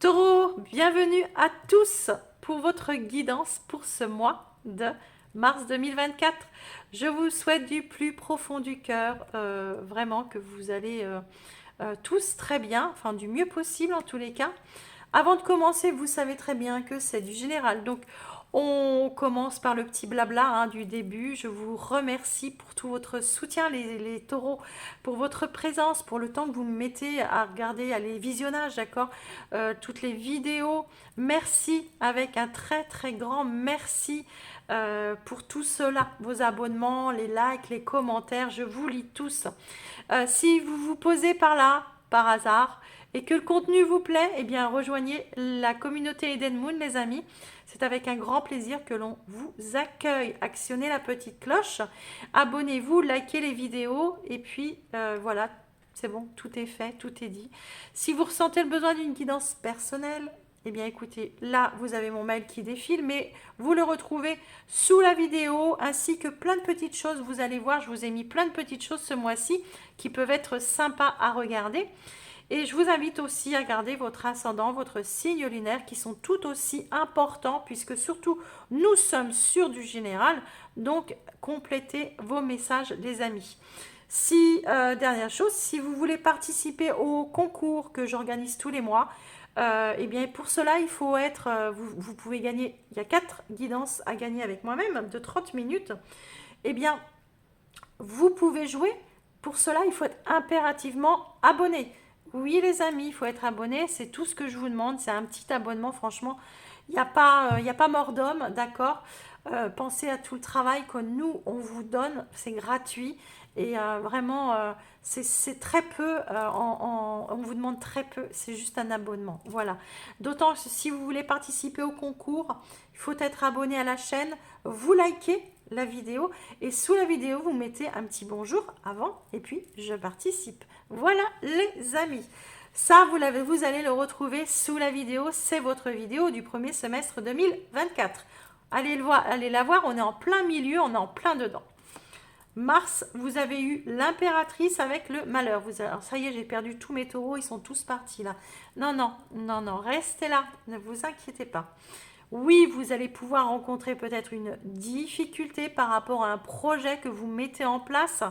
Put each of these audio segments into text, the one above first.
Taureau, bienvenue à tous pour votre guidance pour ce mois de mars 2024. Je vous souhaite du plus profond du cœur, vraiment que vous allez tous très bien, enfin du mieux possible en tous les cas. Avant de commencer, vous savez très bien que c'est du général. Donc, on commence par le petit blabla du début. Je vous remercie pour tout votre soutien, les taureaux, pour votre présence, pour le temps que vous me mettez à regarder les visionnages, d'accord, toutes les vidéos. Merci, avec un très très grand merci pour tout cela, vos abonnements, les likes, les commentaires. Je vous lis tous. Si vous vous posez par là, par hasard, et que le contenu vous plaît, eh bien rejoignez la communauté Eden Moon, les amis. C'est avec un grand plaisir que l'on vous accueille. Actionnez la petite cloche, abonnez-vous, likez les vidéos, et puis voilà, c'est bon, tout est fait, tout est dit. Si vous ressentez le besoin d'une guidance personnelle, eh bien écoutez, là vous avez mon mail qui défile, mais vous le retrouvez sous la vidéo, ainsi que plein de petites choses. Vous allez voir, je vous ai mis plein de petites choses ce mois-ci qui peuvent être sympas à regarder. Et je vous invite aussi à garder votre ascendant, votre signe lunaire, qui sont tout aussi importants, puisque surtout nous sommes sur du général. Donc complétez vos messages, les amis. Si, dernière chose, si vous voulez participer au concours que j'organise tous les mois, eh bien pour cela il faut être, vous pouvez gagner, il y a 4 guidances à gagner avec moi-même de 30 minutes. Eh bien vous pouvez jouer. Pour cela il faut être impérativement abonné. Oui les amis, il faut être abonné, c'est tout ce que je vous demande, c'est un petit abonnement, franchement, il n'y a pas mort d'homme, d'accord. Pensez à tout le travail que nous, on vous donne, c'est gratuit, et vraiment, c'est très peu, on vous demande très peu, c'est juste un abonnement, voilà. D'autant que si vous voulez participer au concours, il faut être abonné à la chaîne, vous likez la vidéo, et sous la vidéo, vous mettez un petit bonjour avant, et puis je participe. Voilà les amis. Ça, vous allez le retrouver sous la vidéo. C'est votre vidéo du premier semestre 2024. Allez la voir, on est en plein milieu, on est en plein dedans. Mars, vous avez eu l'impératrice avec le malheur. Alors ça y est, j'ai perdu tous mes taureaux, ils sont tous partis là. Non, non, non, non, restez là, ne vous inquiétez pas. Oui, vous allez pouvoir rencontrer peut-être une difficulté par rapport à un projet que vous mettez en place.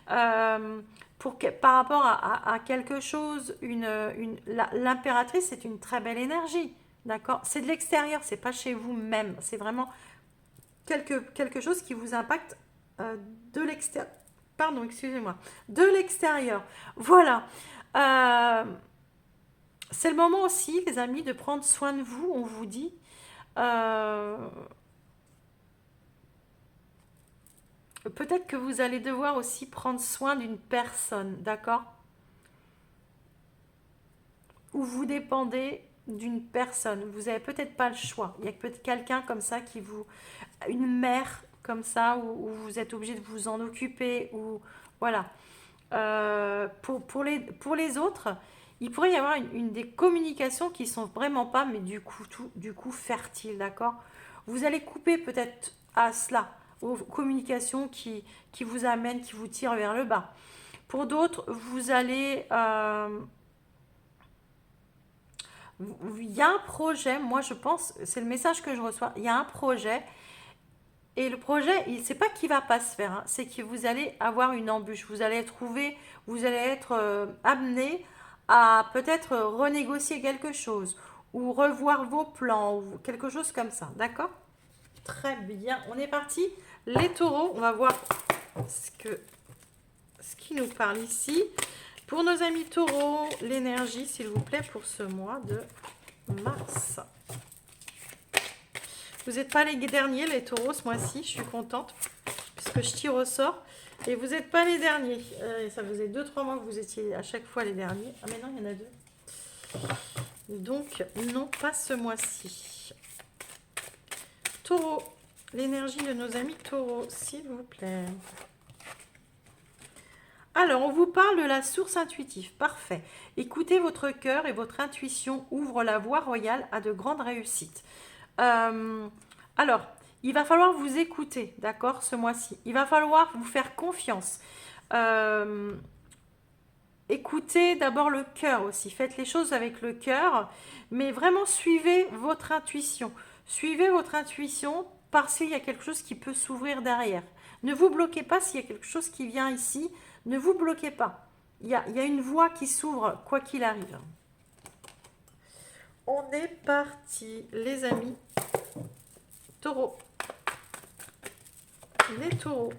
Par rapport à quelque chose, l'impératrice, c'est une très belle énergie, d'accord. C'est de l'extérieur, c'est pas chez vous-même, c'est vraiment quelque chose qui vous impacte de l'extérieur. Pardon, excusez-moi, de l'extérieur. Voilà. C'est le moment aussi, les amis, de prendre soin de vous. On vous dit. Peut-être que vous allez devoir aussi prendre soin d'une personne, d'accord? Ou vous dépendez d'une personne. Vous n'avez peut-être pas le choix. Il y a peut-être quelqu'un comme ça qui vous... Une mère comme ça, où vous êtes obligé de vous en occuper, ou... Voilà. Pour les autres, il pourrait y avoir une des communications qui sont vraiment pas, mais du coup fertiles, d'accord? Vous allez couper peut-être à cela, aux communications qui vous amènent, qui vous tirent vers le bas. Pour d'autres, vous allez... il y a un projet, moi je pense, c'est le message que je reçois, il y a un projet, et le projet, c'est pas qu'il va pas se faire, hein, c'est que vous allez avoir une embûche, vous allez être amené à peut-être renégocier quelque chose, ou revoir vos plans, ou quelque chose comme ça, d'accord? Très bien, on est parti. Les taureaux, on va voir ce qui nous parle ici. Pour nos amis taureaux, l'énergie, s'il vous plaît, pour ce mois de mars. Vous n'êtes pas les derniers, les taureaux, ce mois-ci. Je suis contente, puisque je tire au sort. Et vous n'êtes pas les derniers. Ça faisait 2-3 mois que vous étiez à chaque fois les derniers. Ah mais non, il y en a 2. Donc, non, pas ce mois-ci. Taureau, l'énergie de nos amis taureaux, s'il vous plaît. Alors, on vous parle de la source intuitive. Parfait. Écoutez votre cœur et votre intuition ouvrent la voie royale à de grandes réussites. Alors, il va falloir vous écouter, d'accord, ce mois-ci. Il va falloir vous faire confiance. écoutez d'abord le cœur aussi. Faites les choses avec le cœur, mais vraiment suivez votre intuition. Suivez votre intuition parce qu'il y a quelque chose qui peut s'ouvrir derrière. Ne vous bloquez pas s'il y a quelque chose qui vient ici. Ne vous bloquez pas. Il y a une voie qui s'ouvre quoi qu'il arrive. On est parti, les amis. Taureau. Les taureaux.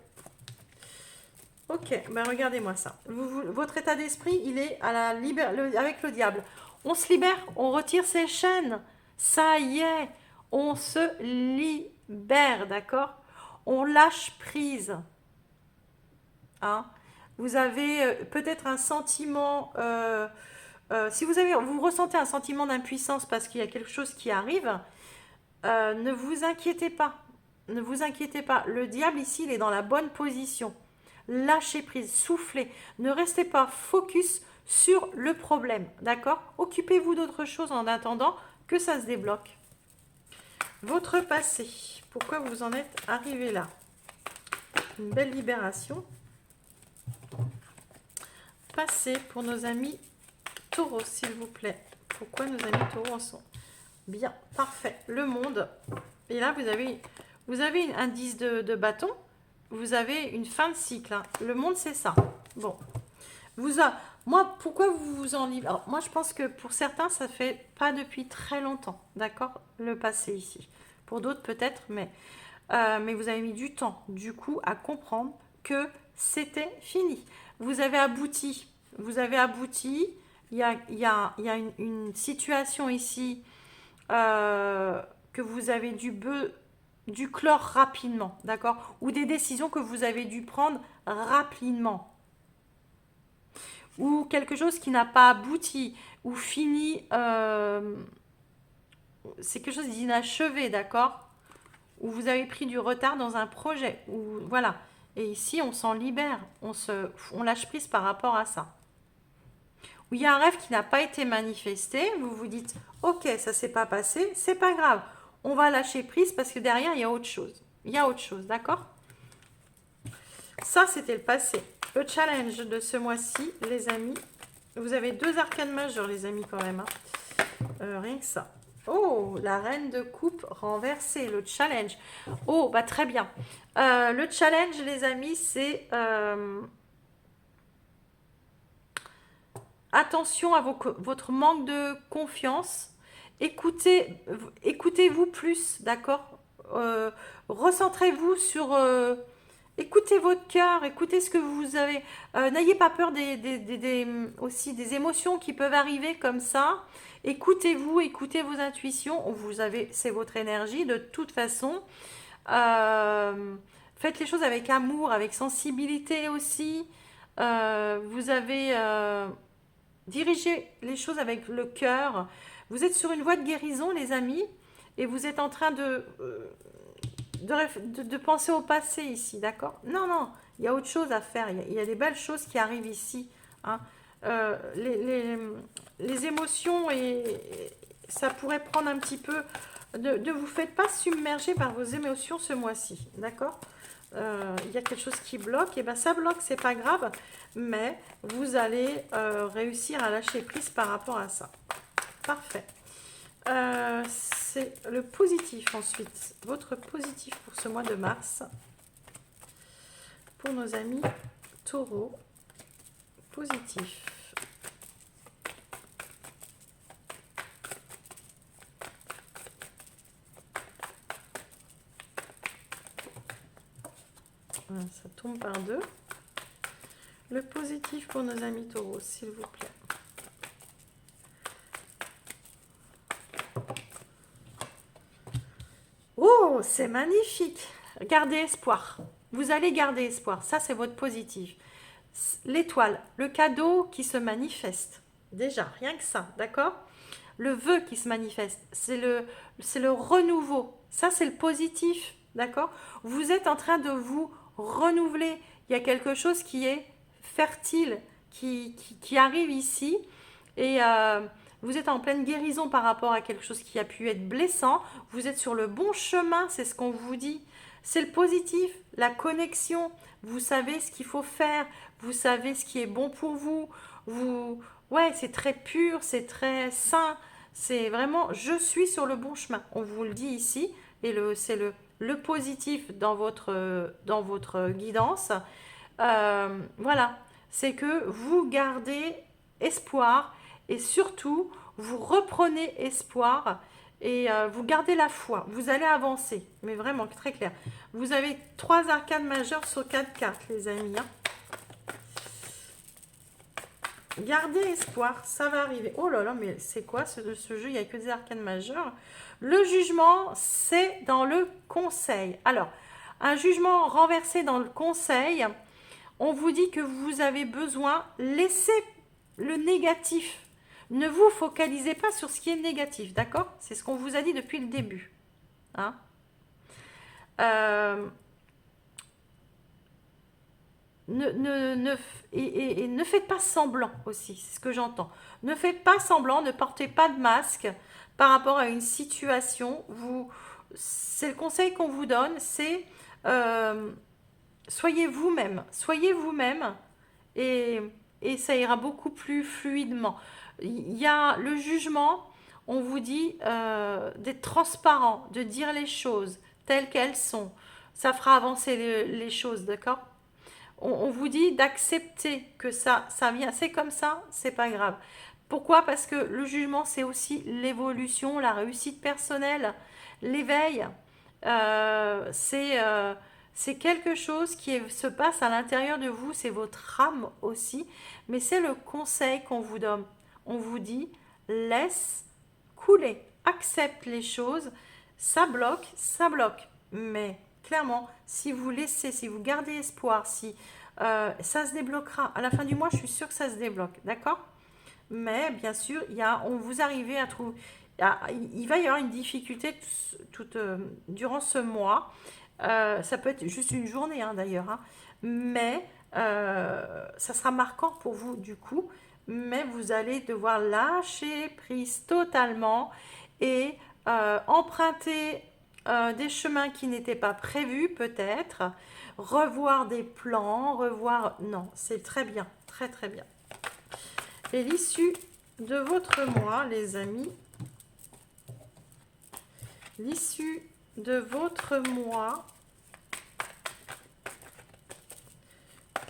Ok, ben regardez-moi ça. Votre état d'esprit, il est à la avec le diable. On se libère, on retire ses chaînes. Ça y est, on se libère, d'accord? On lâche prise. Hein? Vous avez peut-être un sentiment, si vous ressentez un sentiment d'impuissance parce qu'il y a quelque chose qui arrive, ne vous inquiétez pas. Ne vous inquiétez pas. Le diable ici, il est dans la bonne position. Lâchez prise, soufflez. Ne restez pas focus sur le problème, d'accord? Occupez-vous d'autre chose en attendant que ça se débloque. Votre passé, pourquoi vous en êtes arrivé là? Une belle libération. Passé pour nos amis taureaux, s'il vous plaît. Pourquoi nos amis taureaux en sont bien? Parfait. Le monde. Et là, vous avez un 10 de bâton. Vous avez une fin de cycle. Hein. Le monde, c'est ça. Bon. Moi, pourquoi vous vous en livrez? Alors, moi, je pense que pour certains, ça fait pas depuis très longtemps. D'accord? Le passé ici. Pour d'autres, peut-être, mais vous avez mis du temps, du coup, à comprendre que c'était fini. Vous avez abouti. Vous avez abouti. Il y a une situation ici que vous avez dû clore rapidement, d'accord? Ou des décisions que vous avez dû prendre rapidement. Ou quelque chose qui n'a pas abouti ou fini. C'est quelque chose d'inachevé, d'accord? Ou vous avez pris du retard dans un projet. Ou voilà. Et ici, on s'en libère. On lâche prise par rapport à ça. Ou il y a un rêve qui n'a pas été manifesté. Vous vous dites, ok, ça s'est pas passé, c'est pas grave. On va lâcher prise parce que derrière, il y a autre chose. Il y a autre chose, d'accord? Ça, c'était le passé. Le challenge de ce mois-ci, les amis. Vous avez 2 arcanes majeures, les amis, quand même. Hein. Rien que ça. Oh, la reine de coupe renversée, le challenge. Oh, bah très bien. Le challenge, les amis, c'est... attention à votre manque de confiance. Écoutez-vous plus, d'accord? Recentrez-vous sur... écoutez votre cœur, écoutez ce que vous avez. N'ayez pas peur aussi des émotions qui peuvent arriver comme ça. Écoutez-vous, écoutez vos intuitions. C'est votre énergie de toute façon. Faites les choses avec amour, avec sensibilité aussi. Vous avez... dirigez les choses avec le cœur. Vous êtes sur une voie de guérison, les amis, et vous êtes en train de penser au passé ici, d'accord? Non, non, il y a autre chose à faire. Il y a des belles choses qui arrivent ici. Hein. Les émotions, ça pourrait prendre un petit peu... Ne vous faites pas submerger par vos émotions ce mois-ci, d'accord? Il y a quelque chose qui bloque, et bien ça bloque, c'est pas grave, mais vous allez réussir à lâcher prise par rapport à ça. Parfait. C'est le positif ensuite. Votre positif pour ce mois de mars. Pour nos amis taureaux. Positif. Ça tombe par 2. Le positif pour nos amis taureaux, s'il vous plaît. Oh, c'est magnifique. Gardez espoir. Vous allez garder espoir. Ça, c'est votre positif. L'étoile, le cadeau qui se manifeste. Déjà, rien que ça, d'accord? Le vœu qui se manifeste, c'est le renouveau. Ça, c'est le positif, d'accord? Vous êtes en train de vous renouveler. Il y a quelque chose qui est fertile, qui arrive ici. Et vous êtes en pleine guérison par rapport à quelque chose qui a pu être blessant. Vous êtes sur le bon chemin, c'est ce qu'on vous dit. C'est le positif, la connexion. Vous savez ce qu'il faut faire. Vous savez ce qui est bon pour vous. Ouais, c'est très pur, c'est très sain, c'est vraiment, je suis sur le bon chemin. On vous le dit ici, et c'est le positif dans votre guidance. Voilà, c'est que vous gardez espoir et surtout, vous reprenez espoir et vous gardez la foi. Vous allez avancer, mais vraiment très clair. Vous avez 3 arcades majeures sur 4 cartes, les amis, hein. Gardez espoir, ça va arriver. Oh là là, mais c'est quoi ce jeu? Il n'y a que des arcanes majeures. Le jugement, c'est dans le conseil. Alors, un jugement renversé dans le conseil, on vous dit que vous avez besoin, laissez le négatif. Ne vous focalisez pas sur ce qui est négatif, d'accord? C'est ce qu'on vous a dit depuis le début, hein. Euh, et ne faites pas semblant aussi, c'est ce que j'entends. Ne faites pas semblant, ne portez pas de masque par rapport à une situation. C'est le conseil qu'on vous donne, c'est euh, soyez vous-même et, et ça ira beaucoup plus fluidement. Il y a le jugement, on vous dit d'être transparent, de dire les choses telles qu'elles sont. Ça fera avancer les choses, d'accord? On vous dit d'accepter que ça vient, c'est comme ça, c'est pas grave. Pourquoi? Parce que le jugement, c'est aussi l'évolution, la réussite personnelle, l'éveil. C'est quelque chose se passe à l'intérieur de vous, c'est votre âme aussi, mais c'est le conseil qu'on vous donne. On vous dit, laisse couler, accepte les choses, ça bloque. Mais clairement, si vous laissez, si vous gardez espoir, si ça se débloquera. À la fin du mois, je suis sûre que ça se débloque, d'accord? Mais bien sûr, on vous arrivez à trouver. Il va y avoir une difficulté durant ce mois. Ça peut être juste une journée, hein, d'ailleurs, hein. Mais ça sera marquant pour vous du coup. Mais vous allez devoir lâcher prise totalement et emprunter des chemins qui n'étaient pas prévus peut-être, revoir des plans, revoir... Non, c'est très bien, très très bien. Et l'issue de votre mois, les amis, l'issue de votre mois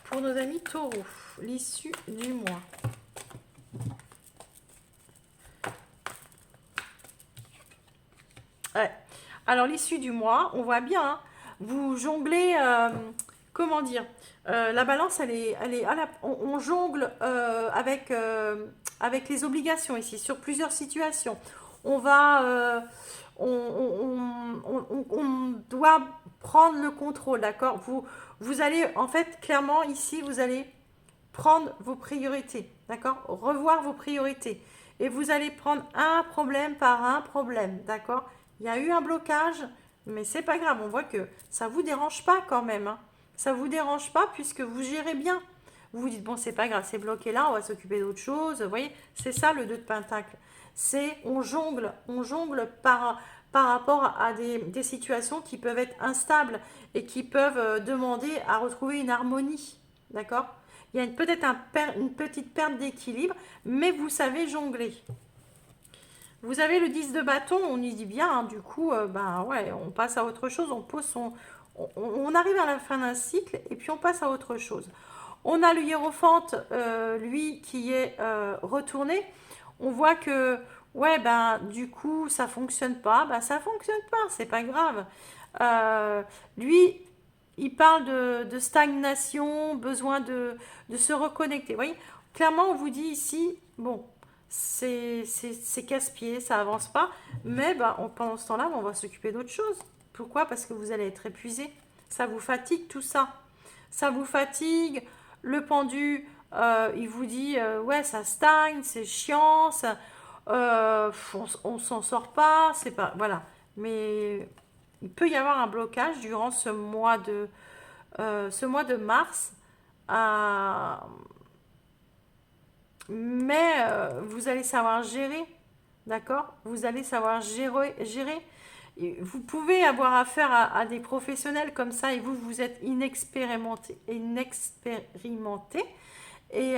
pour nos amis taureaux, l'issue du mois. Ouais. Alors l'issue du mois, on voit bien, hein, vous jonglez, comment dire, la balance, elle est on jongle avec les obligations ici, sur plusieurs situations. On va, on doit prendre le contrôle, d'accord? Vous allez, en fait, clairement, ici, vous allez prendre vos priorités, d'accord? Revoir vos priorités. Et vous allez prendre un problème par un problème, d'accord? Il y a eu un blocage, mais c'est pas grave. On voit que ça vous dérange pas quand même, hein. Ça vous dérange pas puisque vous gérez bien. Vous vous dites, bon, c'est pas grave, c'est bloqué là, on va s'occuper d'autre chose. Vous voyez, c'est ça le 2 de Pentacle. C'est on jongle par rapport à des situations qui peuvent être instables et qui peuvent demander à retrouver une harmonie. D'accord? Il y a peut-être une petite perte d'équilibre, mais vous savez jongler. Vous avez le 10 de bâton, on y dit bien, hein, du coup, ben ouais, on passe à autre chose, on arrive à la fin d'un cycle et puis on passe à autre chose. On a le hiérophante, lui, qui est retourné. On voit que, ouais, ben, du coup, ça fonctionne pas. Ben, ça fonctionne pas, c'est pas grave. Lui, il parle de stagnation, besoin de se reconnecter. Vous voyez, clairement, on vous dit ici, bon, c'est casse-pied, ça avance pas. Mais ben, pendant ce temps-là, on va s'occuper d'autre chose. Pourquoi? Parce que vous allez être épuisé. Ça vous fatigue tout ça. Ça vous fatigue. Le pendu, il vous dit, ouais, ça stagne, c'est chiant, on s'en sort pas, c'est pas... Voilà. Mais il peut y avoir un blocage durant ce mois de mars. euh, mais vous allez savoir gérer, d'accord? Vous allez savoir gérer. Vous pouvez avoir affaire à des professionnels comme ça et vous êtes inexpérimenté. Et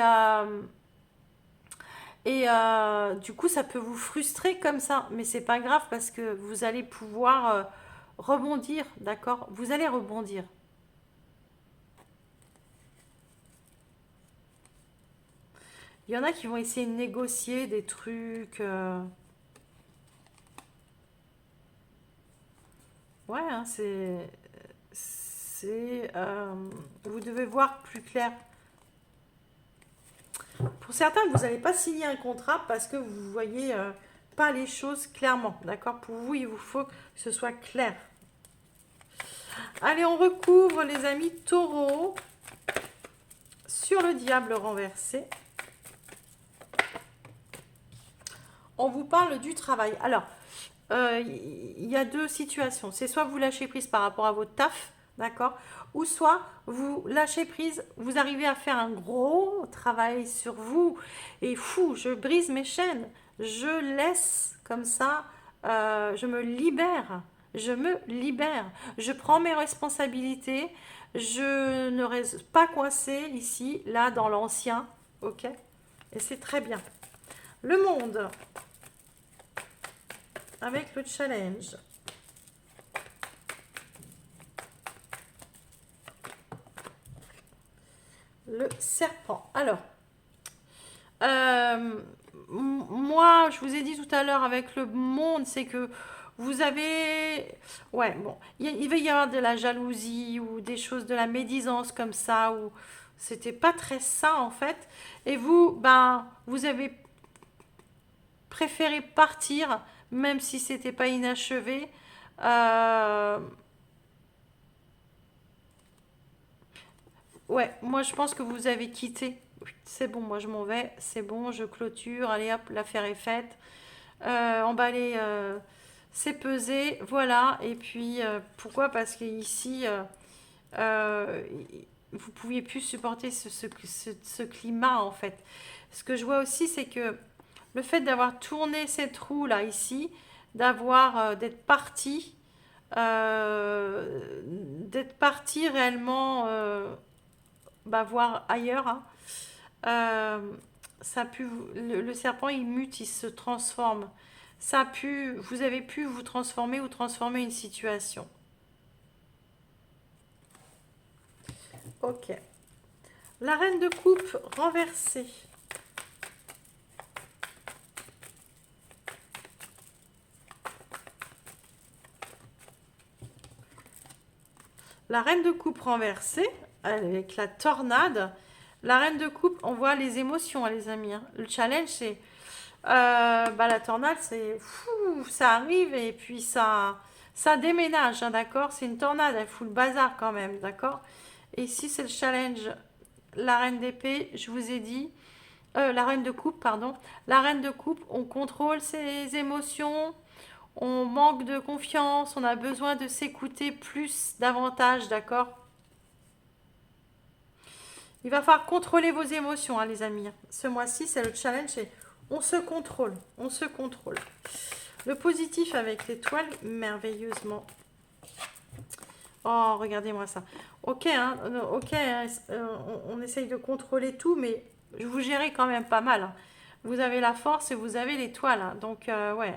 Et du coup, ça peut vous frustrer comme ça, mais c'est pas grave parce que vous allez pouvoir rebondir, d'accord? Vous allez rebondir. Il y en a qui vont essayer de négocier des trucs. Ouais, hein, vous devez voir plus clair. Pour certains, vous n'allez pas signer un contrat parce que vous voyez pas les choses clairement, d'accord? Pour vous, il vous faut que ce soit clair. Allez, on recouvre les amis taureaux sur le diable renversé. On vous parle du travail. Alors, il y a deux situations. C'est soit vous lâchez prise par rapport à votre taf, d'accord? Ou soit vous lâchez prise, vous arrivez à faire un gros travail sur vous et fou, je brise mes chaînes, je laisse comme ça, je me libère, je prends mes responsabilités, je ne reste pas coincée ici, là, dans l'ancien, ok? Et c'est très bien. Le monde avec le challenge. Le serpent. Alors, euh, moi, je vous ai dit tout à l'heure avec le monde, c'est que vous avez... Ouais, bon, il va y avoir de la jalousie ou des choses de la médisance comme ça, ou c'était pas très ça en fait. Et vous, ben, vous avez préféré partir, même si c'était pas inachevé. Euh, Ouais, moi je pense que vous avez quitté. Oui, c'est bon, moi je m'en vais, c'est bon, je clôture, allez hop, l'affaire est faite. Emballer, c'est pesé, voilà. Et puis pourquoi? Parce qu'ici, euh, vous pouviez plus supporter ce climat en fait. Ce que je vois aussi, c'est que le fait d'avoir tourné cette roue là ici, d'être parti, d'être parti réellement. Bah, voir ailleurs, hein. Euh, le serpent, il mute, il se transforme. Vous avez pu vous transformer ou transformer une situation. Ok. La reine de coupe renversée. La reine de coupe renversée, avec la tornade. La reine de coupe, on voit les émotions, hein, les amis, hein. Le challenge, c'est bah, la tornade, c'est fou, ça arrive et puis ça déménage, hein, d'accord? C'est une tornade, elle fout le bazar quand même, d'accord? Et ici, c'est le challenge. La reine d'épée, je vous ai dit, la reine de coupe, pardon. La reine de coupe, on contrôle ses émotions, on manque de confiance, on a besoin de s'écouter plus, davantage, d'accord? Il va falloir contrôler vos émotions, hein, les amis. Ce mois-ci, c'est le challenge, c'est on se contrôle, on se contrôle. Le positif avec l'étoile, merveilleusement. Oh, regardez-moi ça. Ok, hein, ok, hein, on essaye de contrôler tout, mais vous gérez quand même pas mal, hein. Vous avez la force et vous avez l'étoile, hein. Donc, ouais,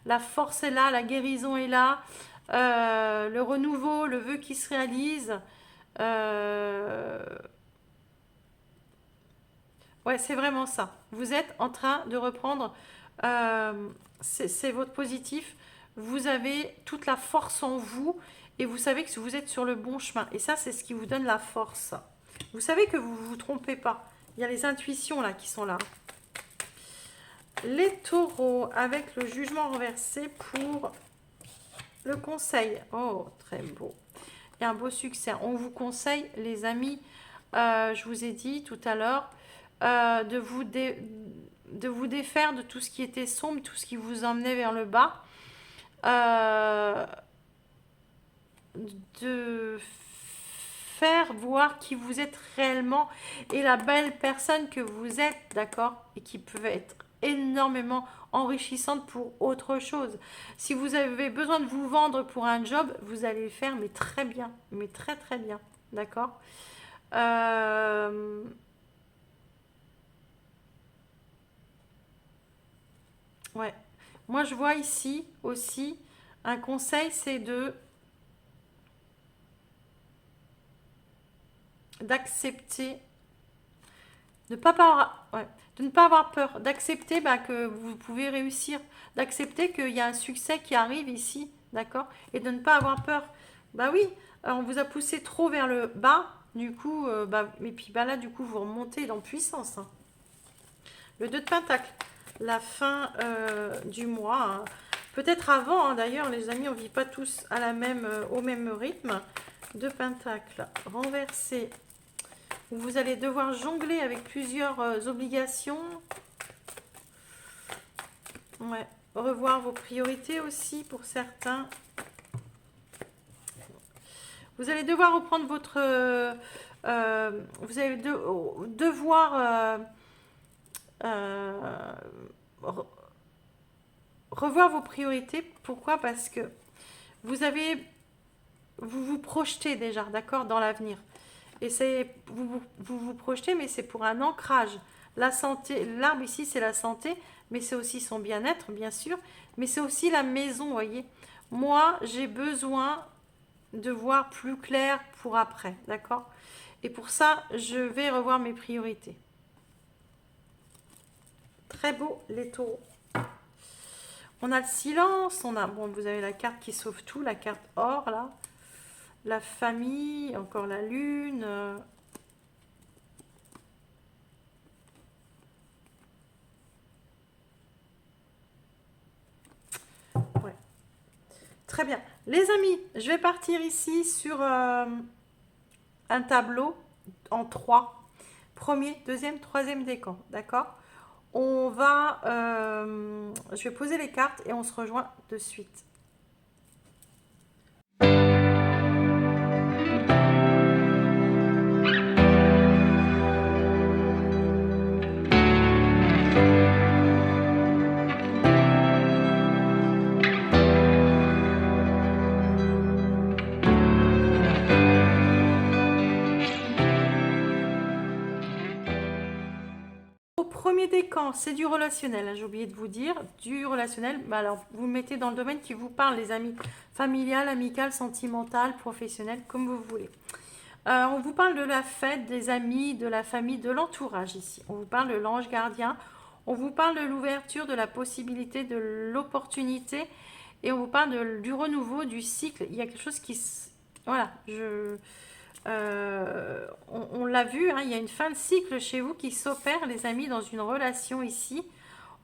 la force est là, la guérison est là, le renouveau, le vœu qui se réalise. Euh, Ouais, c'est vraiment ça. Vous êtes en train de reprendre, euh, c'est votre positif. Vous avez toute la force en vous et vous savez que vous êtes sur le bon chemin. Et ça, c'est ce qui vous donne la force. Vous savez que vous ne vous trompez pas. Il y a les intuitions là qui sont là. Les taureaux avec le jugement renversé pour le conseil. Oh, très beau. Et un beau succès. On vous conseille, les amis, je vous ai dit tout à l'heure, de vous défaire de tout ce qui était sombre, tout ce qui vous emmenait vers le bas, euh, de faire voir qui vous êtes réellement et la belle personne que vous êtes, d'accord? Et qui peut être énormément enrichissante pour autre chose. Si vous avez besoin de vous vendre pour un job, vous allez le faire, mais très bien, mais très très bien, d'accord? Euh, Ouais. Moi, je vois ici aussi un conseil, c'est d'accepter, ouais, de ne pas avoir peur, d'accepter bah, que vous pouvez réussir, d'accepter qu'il y a un succès qui arrive ici, d'accord? Et de ne pas avoir peur. Bah oui, on vous a poussé trop vers le bas, du coup, bah, et puis bah là, du coup, vous remontez dans puissance, hein. Le 2 de Pentacle, la fin du mois, hein. Peut-être avant, hein, d'ailleurs, les amis, on ne vit pas tous à au même rythme. 2 Pentacle, renversé. Vous allez devoir jongler avec plusieurs obligations. Ouais. Revoir vos priorités aussi pour certains. Vous allez devoir reprendre votre... vous allez devoir euh, revoir vos priorités. Pourquoi? Parce que vous avez... Vous vous projetez déjà, d'accord, dans l'avenir. Et c'est vous projetez, mais c'est pour un ancrage. La santé, l'arbre ici, c'est la santé, mais c'est aussi son bien-être, bien sûr. Mais c'est aussi la maison, vous voyez. Moi, j'ai besoin de voir plus clair pour après, d'accord? Et pour ça, je vais revoir mes priorités. Très beau, les taureaux. On a le silence, on a, bon, vous avez la carte qui sauve tout, la carte or, là. La famille, encore la lune. Ouais. Très bien. Les amis, je vais partir ici sur un tableau en trois. Premier, deuxième, troisième décan. D'accord? Je vais poser les cartes et on se rejoint de suite. Au premier décan, c'est du relationnel, hein, j'ai oublié de vous dire. Du relationnel, bah alors vous le mettez dans le domaine qui vous parle, les amis. Familial, amical, sentimental, professionnel, comme vous voulez. On vous parle de la fête, des amis, de la famille, de l'entourage ici. On vous parle de l'ange gardien. On vous parle de l'ouverture, de la possibilité, de l'opportunité. Et on vous parle du renouveau, du cycle. Il y a quelque chose qui... Voilà, on l'a vu, hein, il y a une fin de cycle chez vous qui s'opère, les amis, dans une relation ici.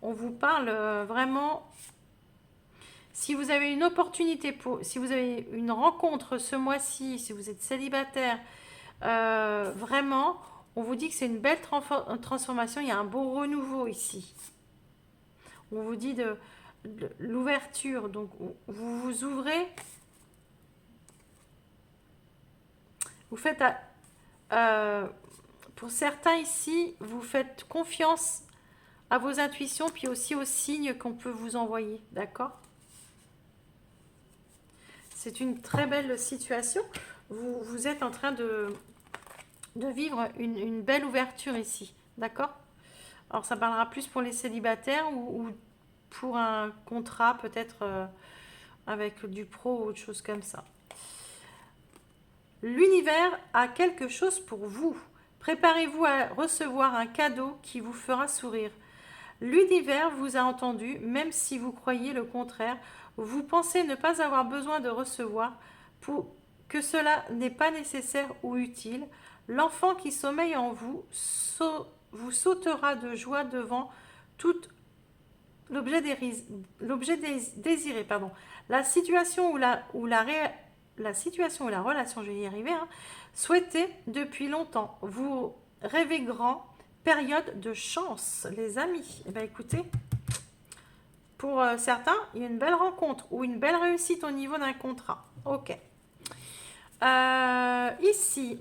On vous parle vraiment... Si vous avez une opportunité, si vous avez une rencontre ce mois-ci, si vous êtes célibataire, vraiment, on vous dit que c'est une belle transformation, il y a un beau renouveau ici. On vous dit de l'ouverture, donc vous vous ouvrez, vous faites, pour certains ici, vous faites confiance à vos intuitions, puis aussi aux signes qu'on peut vous envoyer, d'accord? C'est une très belle situation. Vous êtes en train de vivre une belle ouverture ici, d'accord? Alors ça parlera plus pour les célibataires ou pour un contrat peut-être avec du pro ou autre chose comme ça. L'univers a quelque chose pour vous. Préparez-vous à recevoir un cadeau qui vous fera sourire. L'univers vous a entendu, même si vous croyez le contraire. Vous pensez ne pas avoir besoin de recevoir, pour que cela n'est pas nécessaire ou utile. L'enfant qui sommeille en vous vous sautera de joie devant tout l'objet désiré. Pardon. La situation la situation ou la relation, je vais y arriver, hein, souhaitée depuis longtemps. Vous rêvez grand. Période de chance, les amis. Eh bien, écoutez, pour certains, il y a une belle rencontre ou une belle réussite au niveau d'un contrat. Ok. Ici,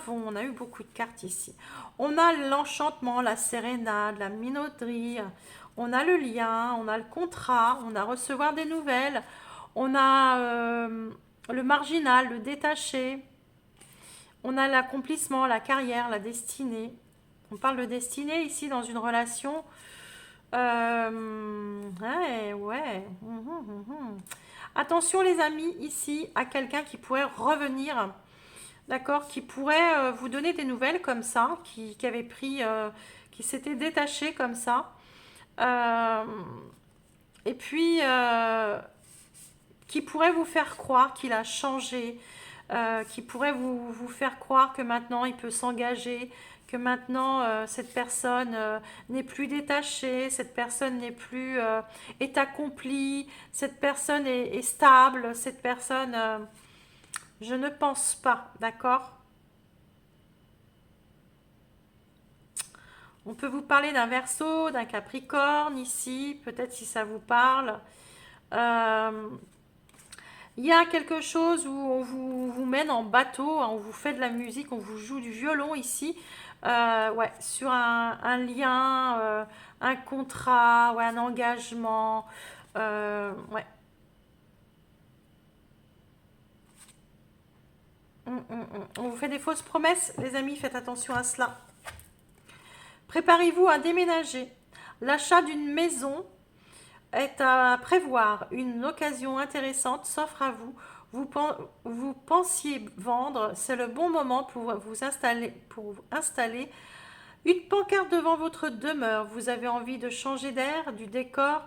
on a eu beaucoup de cartes ici. On a l'enchantement, la sérénade, la minauderie. On a le lien, on a le contrat, on a recevoir des nouvelles. On a le marginal, le détaché. On a l'accomplissement, la carrière, la destinée. On parle de destinée ici dans une relation. Ouais, ouais. Attention les amis, ici, à quelqu'un qui pourrait revenir, d'accord, qui pourrait vous donner des nouvelles comme ça, qui avait pris, qui s'était détaché comme ça. Euh, et puis, qui pourrait vous faire croire qu'il a changé, qui pourrait vous faire croire que maintenant il peut s'engager, que maintenant cette personne n'est plus détachée, cette personne n'est plus est accomplie, cette personne est stable, cette personne, je ne pense pas, d'accord? On peut vous parler d'un Verseau, d'un Capricorne ici, peut-être si ça vous parle. Euh, Il y a quelque chose où on vous mène en bateau, hein, on vous fait de la musique, on vous joue du violon ici, ouais, sur un lien, un contrat, ouais, un engagement, ouais. On vous fait des fausses promesses, les amis, faites attention à cela. Préparez-vous à déménager. L'achat d'une maison est à prévoir. Une occasion intéressante s'offre à vous. Vous pensiez vendre, c'est le bon moment pour vous installer une pancarte devant votre demeure. Vous avez envie de changer d'air, du décor.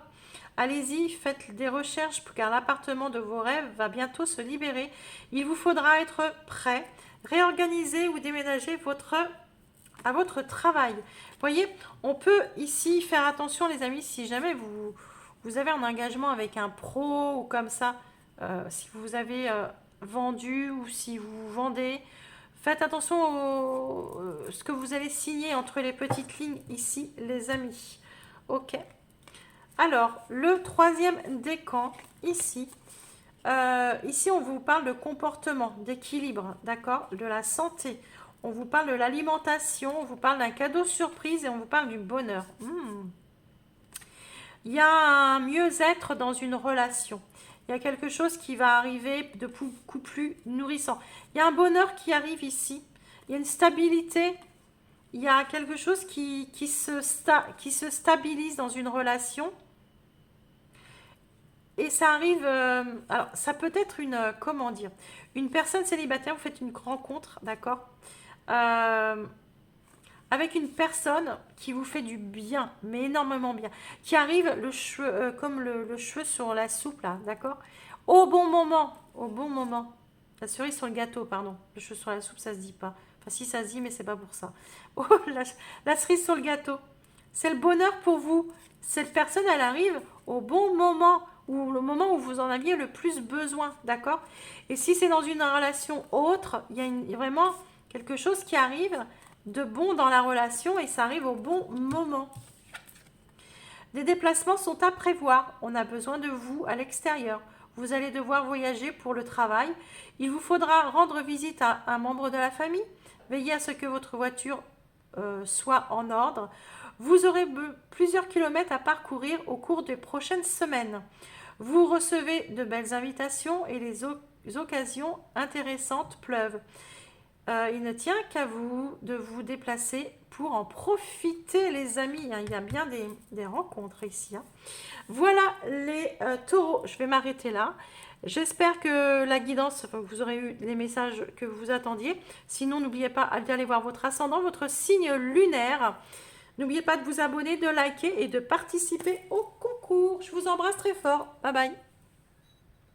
Allez-y, faites des recherches car l'appartement de vos rêves va bientôt se libérer. Il vous faudra être prêt, réorganiser ou déménager à votre travail. Voyez, on peut ici faire attention les amis, si jamais vous avez un engagement avec un pro ou comme ça, si vous avez vendu ou si vous vendez, faites attention à ce que vous allez signer entre les petites lignes ici les amis. Ok. Alors, le troisième décan ici. Ici, on vous parle de comportement, d'équilibre, d'accord, de la santé. On vous parle de l'alimentation, on vous parle d'un cadeau surprise et on vous parle du bonheur. Il y a un mieux-être dans une relation. Il y a quelque chose qui va arriver de beaucoup plus nourrissant. Il y a un bonheur qui arrive ici. Il y a une stabilité. Il y a quelque chose qui se stabilise dans une relation. Et ça arrive, alors ça peut être comment dire, une personne célibataire, vous faites une rencontre, d'accord, euh, avec une personne qui vous fait du bien, mais énormément bien, qui arrive le cheveu, comme le cheveu sur la soupe là, d'accord, au bon moment, la cerise sur le gâteau, pardon, le cheveu sur la soupe ça se dit pas, enfin si ça se dit mais c'est pas pour ça, oh, la cerise sur le gâteau, c'est le bonheur pour vous, cette personne elle arrive au bon moment, ou le moment où vous en aviez le plus besoin, d'accord? Et si c'est dans une relation autre, il y a vraiment quelque chose qui arrive de bon dans la relation et ça arrive au bon moment. Des déplacements sont à prévoir. On a besoin de vous à l'extérieur. Vous allez devoir voyager pour le travail. Il vous faudra rendre visite à un membre de la famille. Veillez à ce que votre voiture soit en ordre. Vous aurez plusieurs kilomètres à parcourir au cours des prochaines semaines. Vous recevez de belles invitations et les occasions intéressantes pleuvent. Il ne tient qu'à vous de vous déplacer pour en profiter, les amis. Il y a bien des rencontres ici. Voilà les taureaux. Je vais m'arrêter là. J'espère que la guidance, enfin, vous aurez eu les messages que vous attendiez. Sinon, n'oubliez pas d'aller voir votre ascendant, votre signe lunaire. N'oubliez pas de vous abonner, de liker et de participer au concours. Je vous embrasse très fort. Bye bye.